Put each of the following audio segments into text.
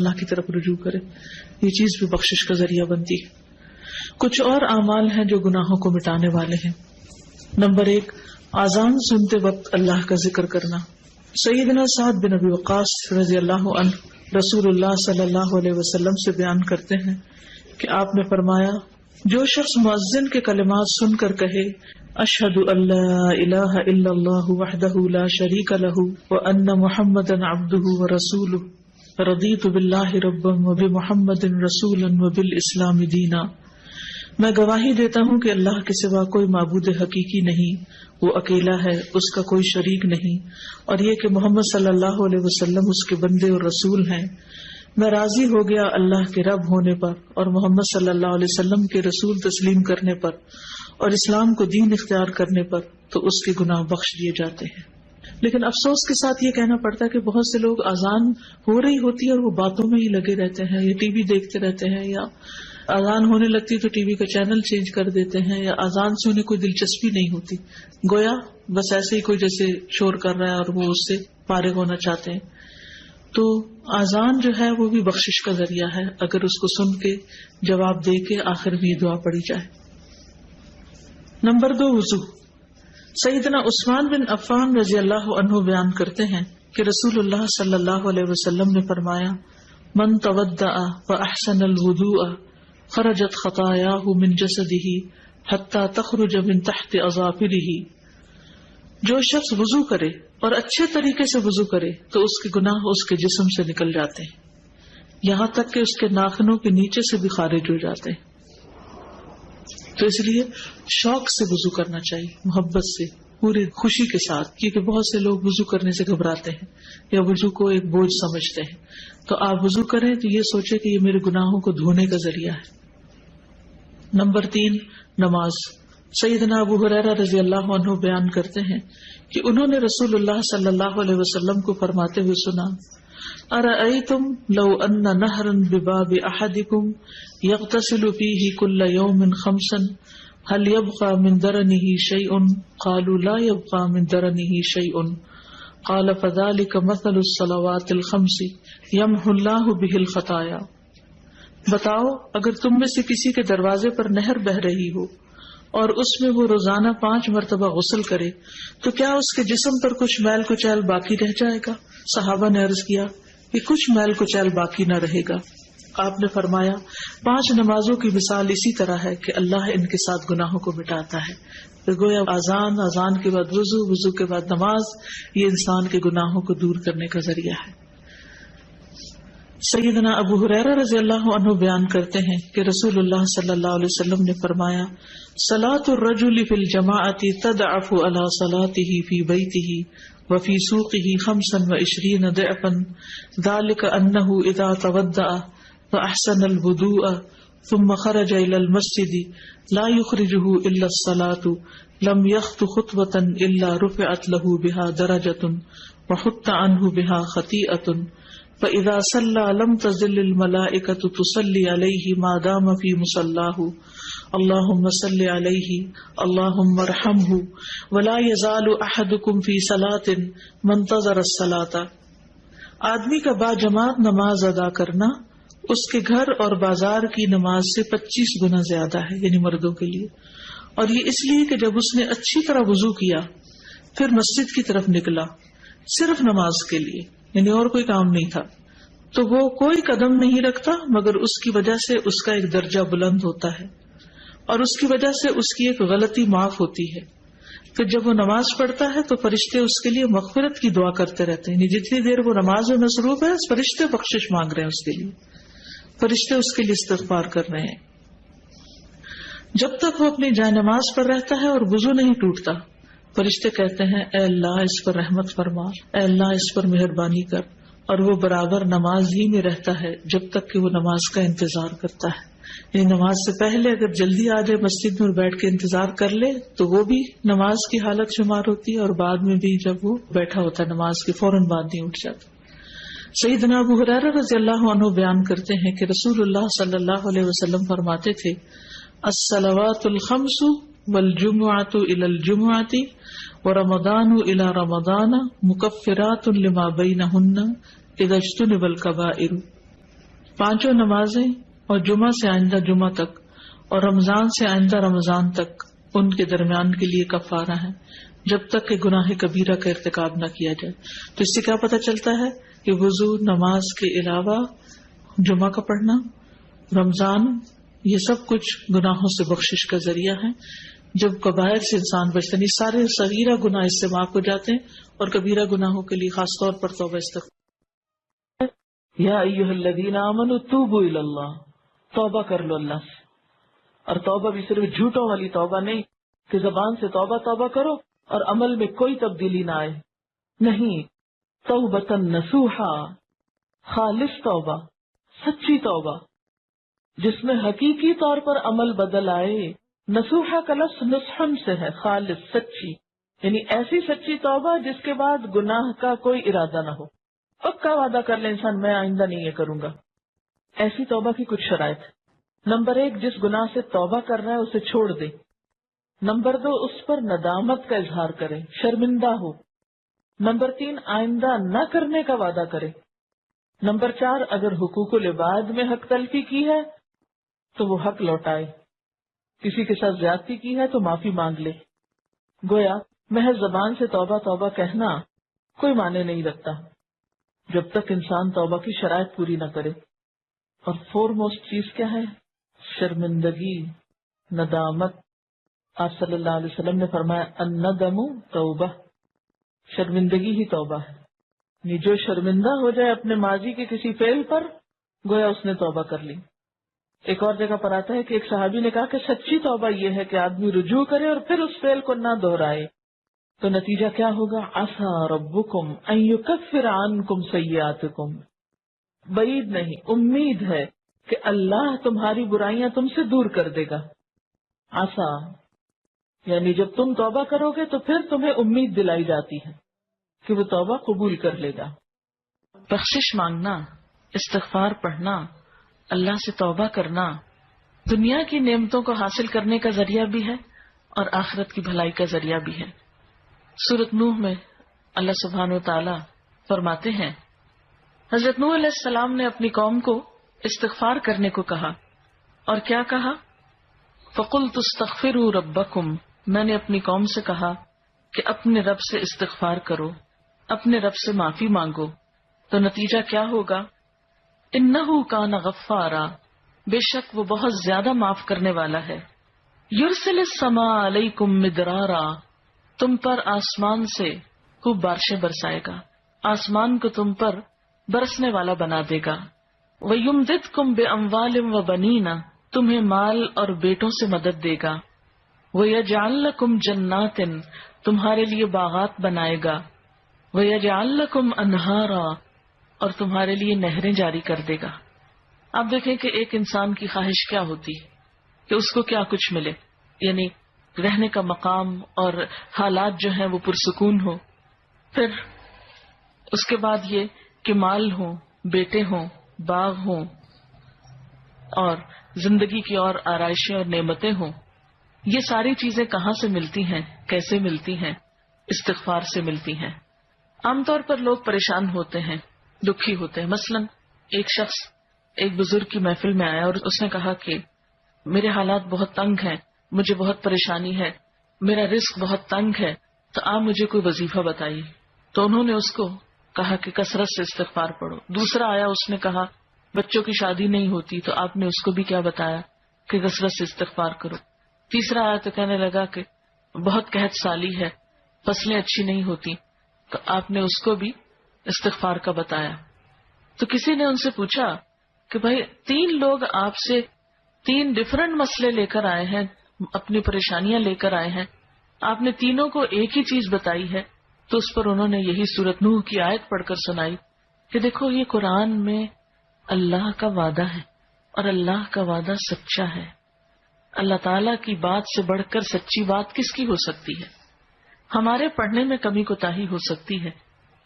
اللہ کی طرف رجوع کرے، یہ چیز بھی بخشش کا ذریعہ بنتی ہے۔ کچھ اور اعمال ہیں جو گناہوں کو مٹانے والے ہیں۔ نمبر 1، اذان سنتے وقت اللہ کا ذکر کرنا۔ سیدنا سعد بن ابی وقاص رضی اللہ عنہ رسول اللہ صلی اللہ علیہ وسلم سے بیان کرتے ہیں کہ آپ نے فرمایا، جو شخص مؤذن کے کلمات سن کر کہے اشہد ان لا الہ الا اللہ وحدہ لا شریک لہ وان محمدا عبدہ ورسولہ رضیت باللہ ربا وبمحمد رسولا وبالاسلام دینا، میں گواہی دیتا ہوں کہ اللہ کے سوا کوئی معبود حقیقی نہیں، وہ اکیلا ہے، اس کا کوئی شریک نہیں، اور یہ کہ محمد صلی اللہ علیہ وسلم اس کے بندے اور رسول ہیں۔ میں راضی ہو گیا اللہ کے رب ہونے پر اور محمد صلی اللہ علیہ وسلم کے رسول تسلیم کرنے پر اور اسلام کو دین اختیار کرنے پر، تو اس کے گناہ بخش دیے جاتے ہیں۔ لیکن افسوس کے ساتھ یہ کہنا پڑتا ہے کہ بہت سے لوگ اذان ہو رہی ہوتی ہے اور وہ باتوں میں ہی لگے رہتے ہیں، یا ٹی وی دیکھتے رہتے ہیں، یا اذان ہونے لگتی تو ٹی وی کا چینل چینج کر دیتے ہیں، یا اذان سے انہیں کوئی دلچسپی نہیں ہوتی، گویا بس ایسے ہی کوئی جیسے شور کر رہا ہے اور وہ اس سے فارغ ہونا چاہتے ہیں۔ تو اذان جو ہے وہ بھی بخشش کا ذریعہ ہے، اگر اس کو سن کے جواب دے کے آخر میں دعا پڑھی جائے۔ نمبر 2، وضو۔ سیدنا عثمان بن عفان رضی اللہ عنہ بیان کرتے ہیں کہ رسول اللہ صلی اللہ علیہ وسلم نے فرمایا، من تودع فاحسن الوضوء خرجت خطاياه من جسده حتى تخرج من تحت اظافره، جو شخص وضو کرے اور اچھے طریقے سے وضو کرے تو اس کے گناہ اس کے جسم سے نکل جاتے ہیں، یہاں تک کہ اس کے ناخنوں کے نیچے سے بھی خارج ہو جاتے ہیں۔ تو اس لیے شوق سے وضو کرنا چاہیے، محبت سے، پوری خوشی کے ساتھ، کیونکہ بہت سے لوگ وضو کرنے سے گھبراتے ہیں یا وضو کو ایک بوجھ سمجھتے ہیں۔ تو آپ وضو کریں تو یہ سوچیں کہ یہ میرے گناہوں کو دھونے کا ذریعہ ہے۔ نمبر 3، نماز۔ سیدنا ابو ہریرہ رضی اللہ عنہ بیان کرتے ہیں کہ انہوں نے رسول اللہ صلی اللہ علیہ وسلم کو فرماتے ہوئے سنا، ارأیتم لو ان نہرا بباب احدکم یغتسل فیہ کل یوم 5 هل يبقى من درنه شيء؟ قالوا لا يبقى من درنه شيء قال فذلك مثل الصلوات الخمس يمحو الله به الخطايا۔ بتاؤ، اگر تم میں سے کسی کے دروازے پر نہر بہ رہی ہو اور اس میں وہ روزانہ 5 مرتبہ غسل کرے تو کیا اس کے جسم پر کچھ میل کچیل باقی رہ جائے گا؟ صحابہ نے عرض کیا کہ کچھ میل کچیل باقی نہ رہے گا۔ آپ نے فرمایا، 5 نمازوں کی مثال اسی طرح ہے کہ اللہ ان کے ساتھ گناہوں کو مٹاتا ہے۔ تو گویا اذان کے بعد وضو، وضو کے بعد نماز، یہ انسان کے گناہوں کو دور کرنے کا ذریعہ ہے۔ سیدنا ابو ہریرہ رضی اللہ عنہ بیان کرتے ہیں کہ رسول اللہ صلی اللہ علیہ وسلم نے فرمایا، صلاۃ الرجل فی الجماعۃ تضعف علی صلاته فی بیتہ وفی سوقہ 25 ضعفا، ذلک انہ اذا تودع فاحسن الوضوء ثم خرج الى المسجد لا يخرجه الا الصلاة لم يخط خطوة الا رفعت له بها درجة وحط عنه بها خطيئة فإذا صلى لم تزل الملائكة تصلي عليه ما دام في مصلاه اللهم صل عليه اللهم ارحمه ولا يزال أحدكم في صلاة منتظر الصلاة۔ آدمی کا باجماعت نماز ادا کرنا اس کے گھر اور بازار کی نماز سے 25 گنا زیادہ ہے، یعنی مردوں کے لیے، اور یہ اس لیے کہ جب اس نے اچھی طرح وضو کیا پھر مسجد کی طرف نکلا صرف نماز کے لیے، یعنی اور کوئی کام نہیں تھا، تو وہ کوئی قدم نہیں رکھتا مگر اس کی وجہ سے اس کا ایک درجہ بلند ہوتا ہے اور اس کی وجہ سے اس کی ایک غلطی معاف ہوتی ہے۔ پھر جب وہ نماز پڑھتا ہے تو فرشتے اس کے لیے مغفرت کی دعا کرتے رہتے ہیں، یعنی جتنی دیر وہ نماز میں مصروف ہے فرشتے بخشش مانگ رہے ہیں اس کے لیے، فرشتے اس کے لیے استغفار کر رہے ہیں۔ جب تک وہ اپنی جائے نماز پر رہتا ہے اور وضو نہیں ٹوٹتا، فرشتے کہتے ہیں اے اللہ اس پر رحمت فرما، اے اللہ اس پر مہربانی کر، اور وہ برابر نماز ہی میں رہتا ہے جب تک کہ وہ نماز کا انتظار کرتا ہے۔ یعنی نماز سے پہلے اگر جلدی آ جائے مسجد میں اور بیٹھ کے انتظار کر لے تو وہ بھی نماز کی حالت شمار ہوتی ہے، اور بعد میں بھی جب وہ بیٹھا ہوتا ہے نماز کے فوراً بعد نہیں اٹھ جاتا۔ سیدنا ابو ہریرہ رضی اللہ عنہ بیان کرتے ہیں کہ رسول اللہ صلی اللہ علیہ وسلم فرماتے تھے، الصلوات الخمس والجمعۃ الی الجمعۃ ورمضان الی رمضان مکفرات لما بینہن اذا اجتنب الکبائر۔ 5 نمازیں اور جمعہ سے آئندہ جمعہ تک اور رمضان سے آئندہ رمضان تک ان کے درمیان کے لیے کفارہ ہے جب تک کہ گناہ کبیرہ کا ارتکاب نہ کیا جائے۔ تو اس سے کیا پتہ چلتا ہے کہ وضو، نماز کے علاوہ جمعہ کا پڑھنا، رمضان، یہ سب کچھ گناہوں سے بخشش کا ذریعہ ہے۔ جب کبائر سے انسان بچتا نہیں، سارے صغیرہ گناہ اس سے معاف ہو جاتے ہیں اور کبیرہ گناہوں کے لیے خاص طور پر توبہ استغفار۔ یا ایھا الذین آمنوا توبوا الی اللہ، توبہ کر لو اللہ سے۔ اور توبہ بھی صرف جھوٹوں والی توبہ نہیں کہ زبان سے توبہ توبہ کرو اور عمل میں کوئی تبدیلی نہ آئے، نہیں، توبۃ نصوحا، خالص توبہ، سچی توبہ جس میں حقیقی طور پر عمل بدل آئے۔ نصوحا کا لفظ نصحن سے ہے، خالص، سچی، یعنی ایسی سچی توبہ جس کے بعد گناہ کا کوئی ارادہ نہ ہو، پکا وعدہ کر لے انسان میں آئندہ نہیں یہ کروں گا۔ ایسی توبہ کی کچھ شرائط۔ نمبر 1، جس گناہ سے توبہ کر رہا ہے اسے چھوڑ دے۔ نمبر 2، اس پر ندامت کا اظہار کرے، شرمندہ ہو۔ نمبر 3، آئندہ نہ کرنے کا وعدہ کرے۔ نمبر 4، اگر حقوق العباد میں حق تلفی کی ہے تو وہ حق لوٹائے، کسی کے ساتھ زیادتی کی ہے تو معافی مانگ لے۔ گویا محض زبان سے توبہ توبہ کہنا کوئی معنی نہیں رکھتا جب تک انسان توبہ کی شرائط پوری نہ کرے۔ اور فورموسٹ چیز کیا ہے؟ شرمندگی، ندامت۔ آپ صلی اللہ علیہ وسلم نے فرمایا الندم توبہ، شرمندگی ہی توبہ ہے۔ یعنی جو شرمندہ ہو جائے اپنے ماضی کے کسی فعل پر، گویا اس نے توبہ کر لی۔ ایک اور جگہ پر آتا ہے کہ ایک صحابی نے کہا کہ سچی توبہ یہ ہے کہ آدمی رجوع کرے اور پھر اس فعل کو نہ دہرائے۔ تو نتیجہ کیا ہوگا؟ عسیٰ ربکم ان یکفر عنکم سیئاتکم، بعید نہیں، امید ہے کہ اللہ تمہاری برائیاں تم سے دور کر دے گا۔ عسیٰ یعنی جب تم توبہ کرو گے تو پھر تمہیں امید دلائی جاتی ہے کہ وہ توبہ قبول کر لے گا۔ بخشش مانگنا، استغفار پڑھنا، اللہ سے توبہ کرنا دنیا کی نعمتوں کو حاصل کرنے کا ذریعہ بھی ہے اور آخرت کی بھلائی کا ذریعہ بھی ہے۔ سورۃ نوح میں اللہ سبحانہ وتعالی فرماتے ہیں، حضرت نوح علیہ السلام نے اپنی قوم کو استغفار کرنے کو کہا، اور کیا کہا؟ فَقُلْتُ اسْتَغْفِرُوا رَبَّكُمْ، میں نے اپنی قوم سے کہا کہ اپنے رب سے استغفار کرو، اپنے رب سے معافی مانگو۔ تو نتیجہ کیا ہوگا؟ انہو کان غفارا، بے شک وہ بہت زیادہ معاف کرنے والا ہے۔ یرسل السماء علیکم مدرارا، تم پر آسمان سے خوب بارشیں برسائے گا، آسمان کو تم پر برسنے والا بنا دے گا۔ ویمددکم باموال وبنین، تمہیں مال اور بیٹوں سے مدد دے گا۔ ویجعل لکم جنات، تمہارے لیے باغات بنائے گا۔ ویجعل لکم انہارا، اور تمہارے لیے نہریں جاری کر دے گا۔ آپ دیکھیں کہ ایک انسان کی خواہش کیا ہوتی کہ اس کو کیا کچھ ملے، یعنی رہنے کا مقام اور حالات جو ہیں وہ پرسکون ہو، پھر اس کے بعد یہ کہ مال ہوں، بیٹے ہوں، باغ ہوں، اور زندگی کی اور آرائشیں اور نعمتیں ہوں۔ یہ ساری چیزیں کہاں سے ملتی ہیں، کیسے ملتی ہیں؟ استغفار سے ملتی ہیں۔ عام طور پر لوگ پریشان ہوتے ہیں، دکھی ہوتے ہیں۔ مثلا ایک شخص ایک بزرگ کی محفل میں آیا اور اس نے کہا کہ میرے حالات بہت تنگ ہیں، مجھے بہت پریشانی ہے، میرا رزق بہت تنگ ہے، تو آپ مجھے کوئی وظیفہ بتائیے۔ تو انہوں نے اس کو کہا کہ کثرت سے استغفار پڑھو۔ دوسرا آیا، اس نے کہا بچوں کی شادی نہیں ہوتی، تو آپ نے اس کو بھی کیا بتایا کہ کثرت سے استغفار کرو۔ تیسرا آیا تو کہنے لگا کہ بہت قحط سالی ہے، فصلیں اچھی نہیں ہوتی، تو آپ نے اس کو بھی استغفار کا بتایا۔ تو کسی نے ان سے پوچھا کہ بھائی 3 لوگ آپ سے 3 ڈفرنٹ مسئلے لے کر آئے ہیں، اپنی پریشانیاں لے کر آئے ہیں، آپ نے تینوں کو ایک ہی چیز بتائی ہے۔ تو اس پر انہوں نے یہی سورۃ نوح کی آیت پڑھ کر سنائی کہ دیکھو یہ قرآن میں اللہ کا وعدہ ہے اور اللہ کا وعدہ سچا ہے۔ اللہ تعالیٰ کی بات سے بڑھ کر سچی بات کس کی ہو سکتی ہے؟ ہمارے پڑھنے میں کمی کوتاہی ہو سکتی ہے،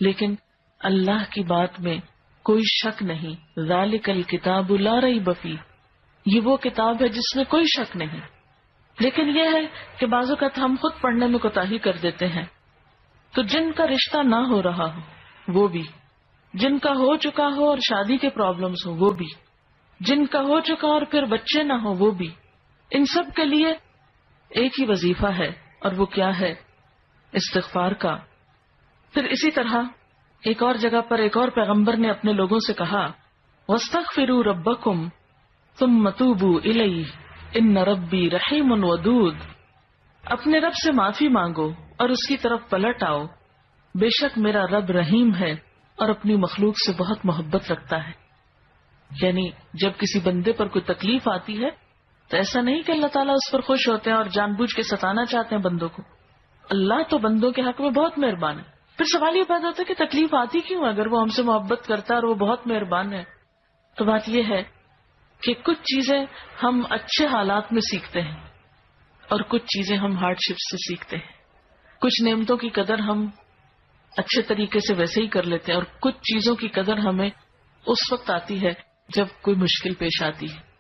لیکن اللہ کی بات میں کوئی شک نہیں۔ ذالک الکتاب لا ریب فیہ، یہ وہ کتاب ہے جس میں کوئی شک نہیں۔ لیکن یہ ہے کہ بعض اوقات ہم خود پڑھنے میں کوتاہی کر دیتے ہیں، تو جن کا رشتہ نہ ہو رہا ہو وہ بھی، جن کا ہو چکا ہو اور شادی کے پرابلمز ہو وہ بھی، جن کا ہو چکا اور پھر بچے نہ ہو وہ بھی، ان سب کے لیے ایک ہی وظیفہ ہے، اور وہ کیا ہے؟ استغفار کا۔ پھر اسی طرح ایک اور جگہ پر ایک اور پیغمبر نے اپنے لوگوں سے کہا وَاسْتَغْفِرُوا رَبَّكُمْ ثُمَّ تُوبُوا إِلَيْهِ إِنَّ رَبِّي رَحِيمٌ وَدُودٌ، اپنے رب سے معافی مانگو اور اس کی طرف پلٹ آؤ، بے شک میرا رب رحیم ہے اور اپنی مخلوق سے بہت محبت رکھتا ہے۔ یعنی جب کسی بندے پر کوئی تکلیف آتی ہے تو ایسا نہیں کہ اللہ تعالیٰ اس پر خوش ہوتے ہیں اور جان بوجھ کے ستانا چاہتے ہیں بندوں کو، اللہ تو بندوں کے حق میں بہت مہربان ہے۔ پھر سوال یہ پیدا ہوتا ہے کہ تکلیف آتی کیوں؟ اگر وہ ہم سے محبت کرتا ہے اور وہ بہت مہربان ہے، تو بات یہ ہے کہ کچھ چیزیں ہم اچھے حالات میں سیکھتے ہیں اور کچھ چیزیں ہم ہارڈ شپ سے سیکھتے ہیں۔ کچھ نعمتوں کی قدر ہم اچھے طریقے سے ویسے ہی کر لیتے ہیں، اور کچھ چیزوں کی قدر ہمیں اس وقت آتی ہے جب کوئی مشکل پیش آتی ہے۔